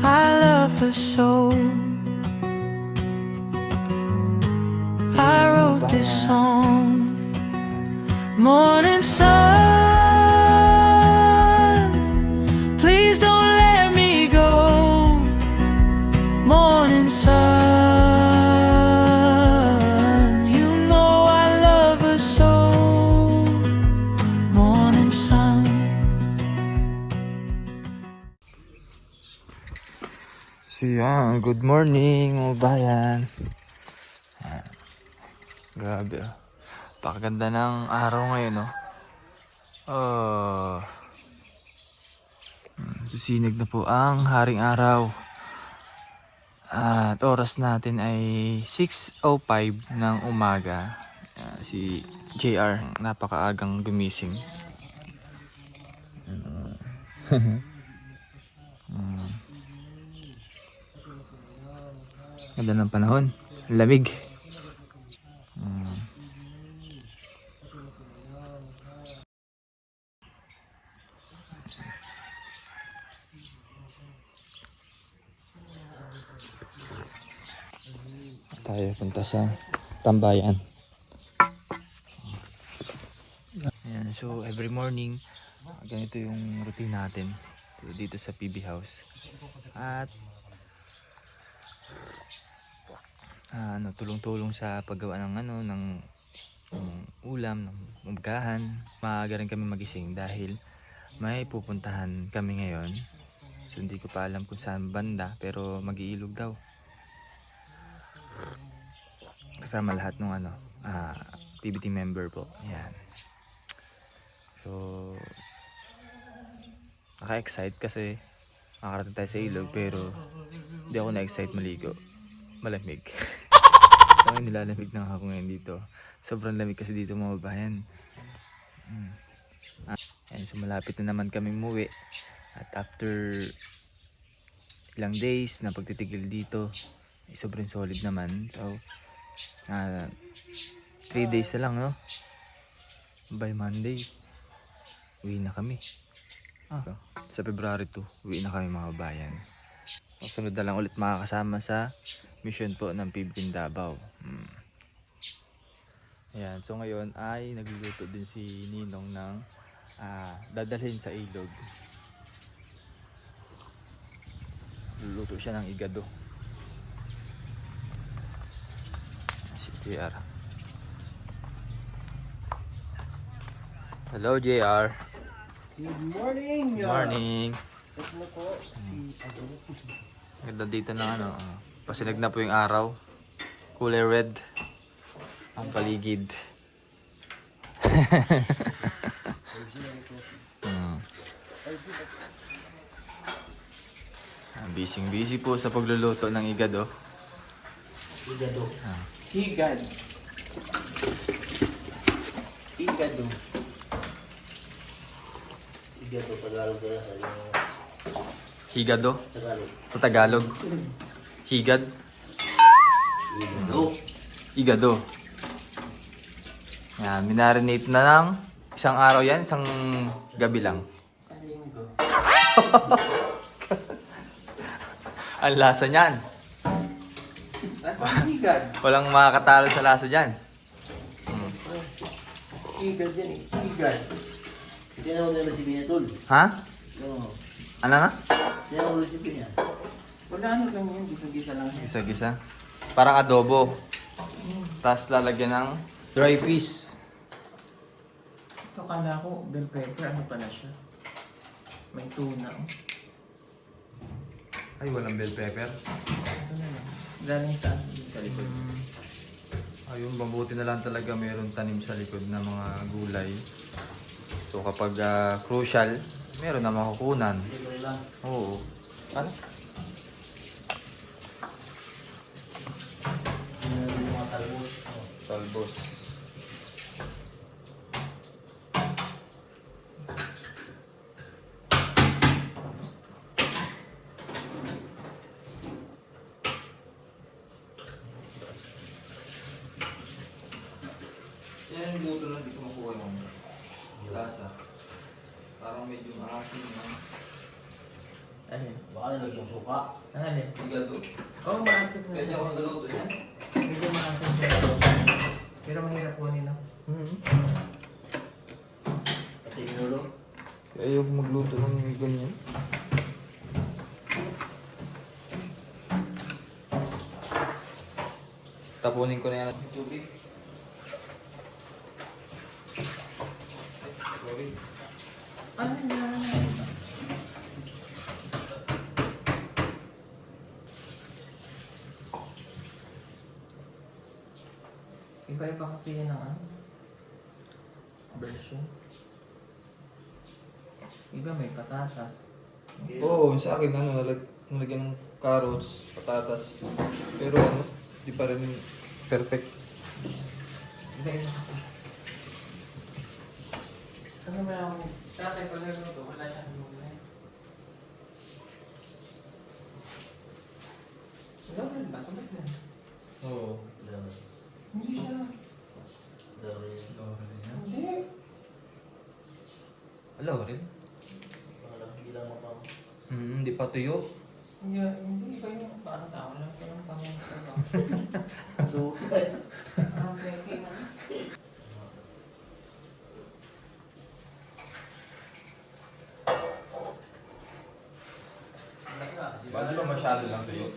I love her so. I wrote this song. Morning sun, please don't let me go. Morning sun, you know I love her so. Morning sun. So yan, good morning mga bayan. Grabe oh. Pakaganda ng araw ngayon oh. Susinag na po ang haring araw. At oras natin ay 6:05 ng umaga. Si JR napakaagang gumising. Ganda ng panahon, lamig. Tayo punta sa tambayan. Ayan, so every morning ganito yung routine natin dito sa PB House. At tulong-tulong sa paggawa ng ulam, ng umagahan. Maaga rin kami magising dahil may pupuntahan kami ngayon. So hindi ko pa alam kung saan banda, pero mag-iilog daw. Kasama lahat ng PBT member po. Ayan. So naka-excite kasi makakarating tayo sa ilog, pero hindi ako na-excite maligo. Malamig. So nilalamig na ako ngayon dito. Sobrang lamig kasi dito mga bayan. Ayan, so malapit na naman kami umuwi. At after ilang days na pagtitigil dito, sobrang solid naman. So 3 days na lang, no? By Monday uwi na kami. So, sa February 2 uwi na kami mga bayan. Sunod na lang ulit makakasama sa mission po ng PBT Davao. Ayan, so ngayon ay nagluluto din si Ninong ng dadalhin sa ilog. Luluto siya ng igado. Si JR. Hello JR. Good morning! Good morning. Ito po si Ado. Ganda dito na pasinag na po yung araw. Kulay red ang paligid. Busy po sa pagluluto ng igado. Igado. Higad. Igado. Igado, Tagalog na sa inyo. Higado Tagalog. sa Tagalog. Higad. Igado. Igado. Yan, minarinate na ng isang araw yan, isang gabi lang. Isang linggo. Ang lasa niyan. Nasaan higad? Walang makakatalo sa lasa dyan. Higad yan eh. Higad. Tinawag na recipe niya, Tol. Ha? Oo. Ano na? Tinawag na recipe niya. Wala ano lang yun, gisa-gisa lang siya. Gisa-gisa. Parang adobo. Tapos lalagyan ng dry fish. Ito kala ko, bell pepper, ano pala siya? May tuna. Ay, walang bell pepper. Ito na lang. Galing saan? Sa likod. Ayun, mabuti na lang talaga mayroong tanim sa likod na mga gulay. So kapag crucial, meron na makukunan. Libre lang. Oo. Ano? Meron yung mga talbos. Talbos. Yan yung luto lang, di ko makuha yung lasa. Parang medyo maasin na. Alin? Baka nilagyan yung suka. Alin? Sigado. Oo, maasim na Pwede siya. ako nagaluto yan. Medyo maasim siya. Pero mahirap kunin, no? Pati minulo. Ayoko magluto ng ganyan. Tapunin ko na yan at tubig. Ano na? Iba-iba kasi yun ang version. Iba may patatas. Oo, sa akin nalagyan ng carrots, patatas. Pero ano, di pa rin perfect. Iba-iba kasi. Saan naman ako? Sa akin pag nagluto, wala siyang gulay. Laurel ba? Tumat na. Oo. Hindi siya. Hindi. Alaw rin? Hindi lang mapang. Hindi pa tuyo. Hindi, hindi. Iba yung parang tao lang. Parang pangang Ito. Parang peke na. Ba't ba masyado lang tuyo?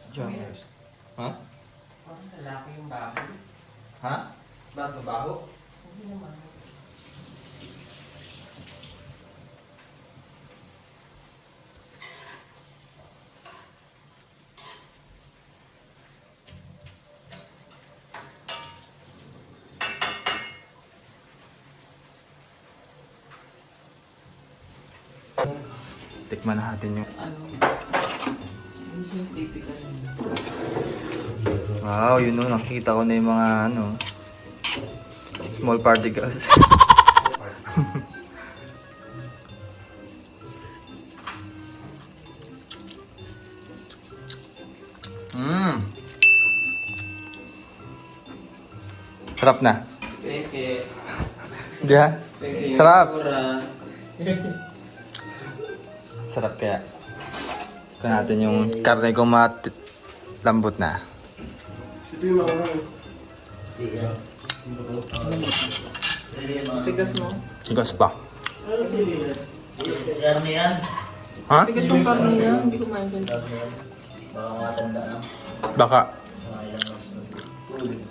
John West. Ha? Parang lalaki yung baboy. Ha? Bakit mabaho? Hindi naman. Tikman natin yung... Ano? Hindi siya yung typical niya. Wow, yun o, nakikita ko na yung mga ano... small particles. Sarap na. Peke. Di ha? Peke. Sarap. Pura. Sarap kaya. Ito natin yung karne kung lambot na. Hindi yan. Tigas mo? Tigas pa. Si Army yan. Ha? Tigas yung karne niya. Hindi kumain ko. Army yan. Baka matanda na. Baka. Mga ilang months na.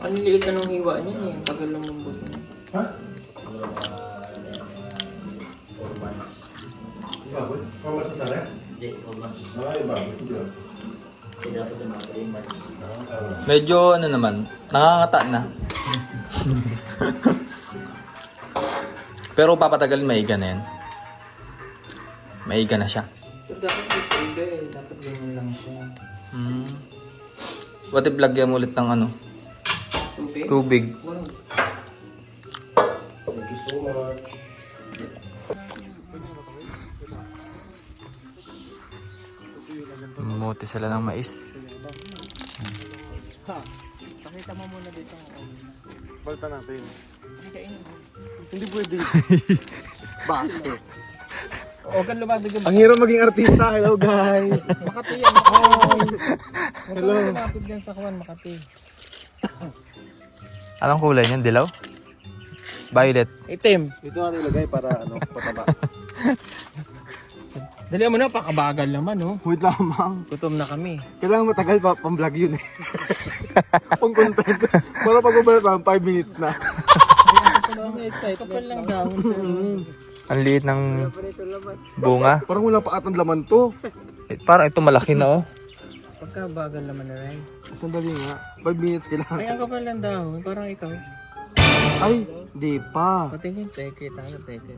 Ang liliit na nung hiwa niya eh. Ang tagal lang ng buto niya. Siguro mga 4 months. Baboy? Kung masasarap? Hindi, 4 months. Ay, baboy. Hindi. Kasi dapat yung mga 3 months. Medyo ano naman, nakangata na. Pero papatagalin maiga na yan. Maiga na siya. Pero dapat hindi eh. Dapat ganyan lang siya. What if lagyan mo ulit ng ano? Tubig? Tubig. Wow. Thank you so much. Muti sila ng mais. Pakita mo muna dito ang Balta natin. Hindi kainin mo. Hindi pwede. Bastos. Huwag kang lumabig yung Ang hirap maging artista. Hello guys. Makati yan. Hello. Huwag kang lumabig yan sa kawan, Makati. Anong kulay niyan? Dilaw? Violet. Itim. Ito ang nilagay para ano, pataba. Dali mo na, pakabagal naman, no? Wait lamang. Gutom na kami. Kailangan matagal pa pang-vlog yun eh. Pang content. Para pag-vlog pa 5 minutes na. Kapal lang daw. Ang liit ng bunga. Parang wala pa atang laman to. Parang ito malaki na oh. Pagkabagal naman na rin. Sandali nga. 5 minutes kailangan. Ay, ang kapal lang daw. Parang ikaw. Ay, di pa. Patingin, teke. Tama, teke.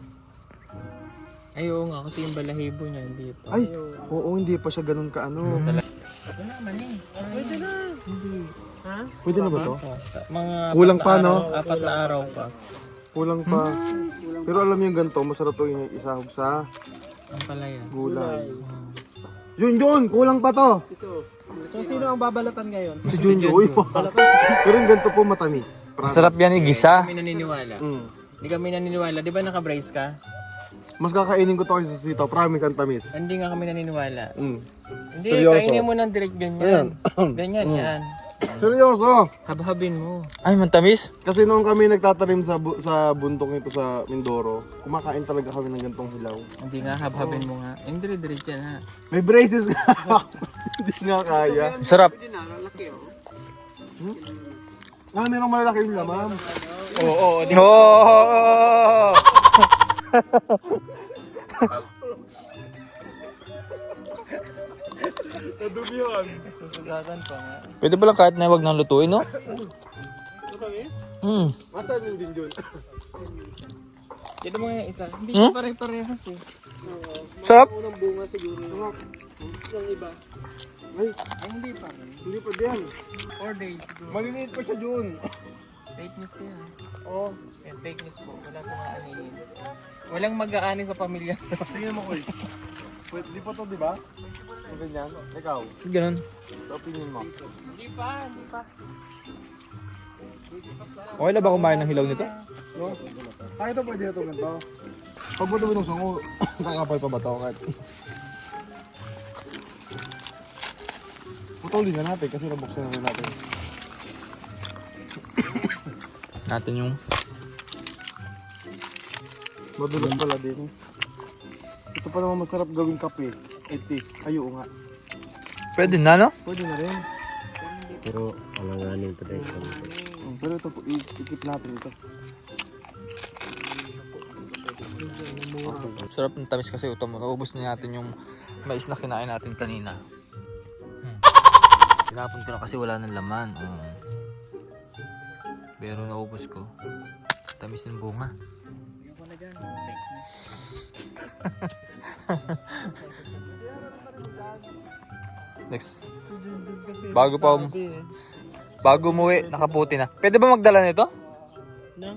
Ay, oo nga. Kasi yung balahibo niya, hindi pa. Ay, oo, hindi pa siya ganun ka ano. Wala man eh. Pwede na. Hindi. Ha? Pwede na ba to? Mga Kulang pa, no? 4 na araw pa. Kulang pa. Pero alam niyo yung ganito, masarap to isahog sa Ang palaya. gulay. Yun, kulang pa to. So, sino ang babalatan ngayon? Si Junjo, uy pa. Pero yung ganito po matamis. Masarap yan igisa. Kami naniniwala. Mm. Hindi kami naniniwala. Di ba naka-brace ka? Mas kakainin ko to kasi sa sitaw. Promise, ang tamis. Hindi nga kami naniniwala. Mm. Hindi, Seryoso? kainin mo ng direct ganyan. Ganyan, yan. Seryoso. Habhabin mo. Ay, mantamis. Kasi noong kami nagtatanim sa bundok nito sa Mindoro, kumakain talaga kami ng gantong hilaw. Hindi nga, habhabin mo nga. Yung direct yan ha. May braces nga. Hindi nga kaya. Sarap. Merong malalaki yung lamam. Oo, di Oh! Nadumihan. susugatan pa nga. Pwede ba lang kahit na wag nang lutuin, no? Hmm. Masaan yung din yun? Dito mo nga yung isa. Hindi siya pare-parehas eh. Sarap. Unang bunga siguro. Yung iba. Ay, Ay, hindi pa. hindi pa diyan. 4 days siguro. Maliliit pa siya dun. Fake news ko yan. Oo. Yan, fake news po. Wala pong aanin. Walang mag-aani sa pamilya. Tingnan mo, Chris. Wait, di pa to, di ba? Ang ganyan. Ikaw, Ganun. sa opinion mo. Hindi pa, hindi pa. Okay lang ba kumain ng hilaw nito? Ay, ito pwede ito ganito. Pag mo ito binuksan ko, kakapal pa ba ito? Kahit... Putulin na natin kasi nabuksan na natin. Natin yung... Madulas pala din. Ito pa naman masarap gawing kape. Eti, ayo nga. Pwede na, no? Pwede na rin. Pero, alanganin pa tayo. Pero ito po, ikip natin ito. Sarap ng tamis kasi utom. Naubos na natin yung mais na kinain natin kanina. Tinapon ko na kasi wala ng laman. Pero naubos ko. Tamis ng bunga. Ayoko na dyan. Fake news. Next. Bago umuwi, nakaputi na. Pwede ba magdala nito? No?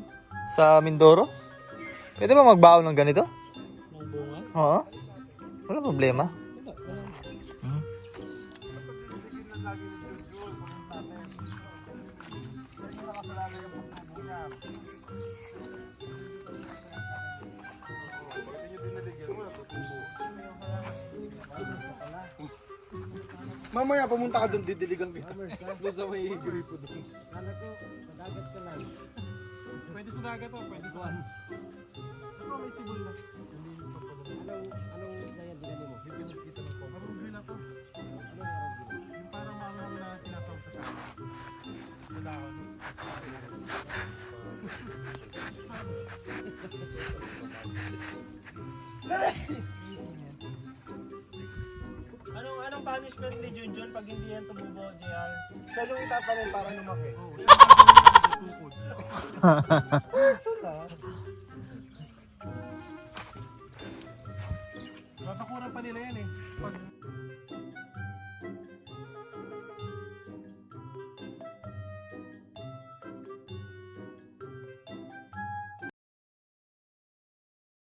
Sa Mindoro? Pwede ba magbaon ng ganito? Ng bunga? Oo. Wala problema. Mamaya pumunta ka doon, didiligan kita. Doon sa may gripo doon. Pwede sa dagat o, pwede doon. Ito may sibol na. Anong isda yan dinali mo? Arugil na to. Anong arugil? Yung parang maanghang na sinasaw sa sana. Sa dahon. Anong punishment ni Junjun pag hindi yan tumubo, JR? Siya yung itatanim para lumaki. Mapakuran pa nila yan eh.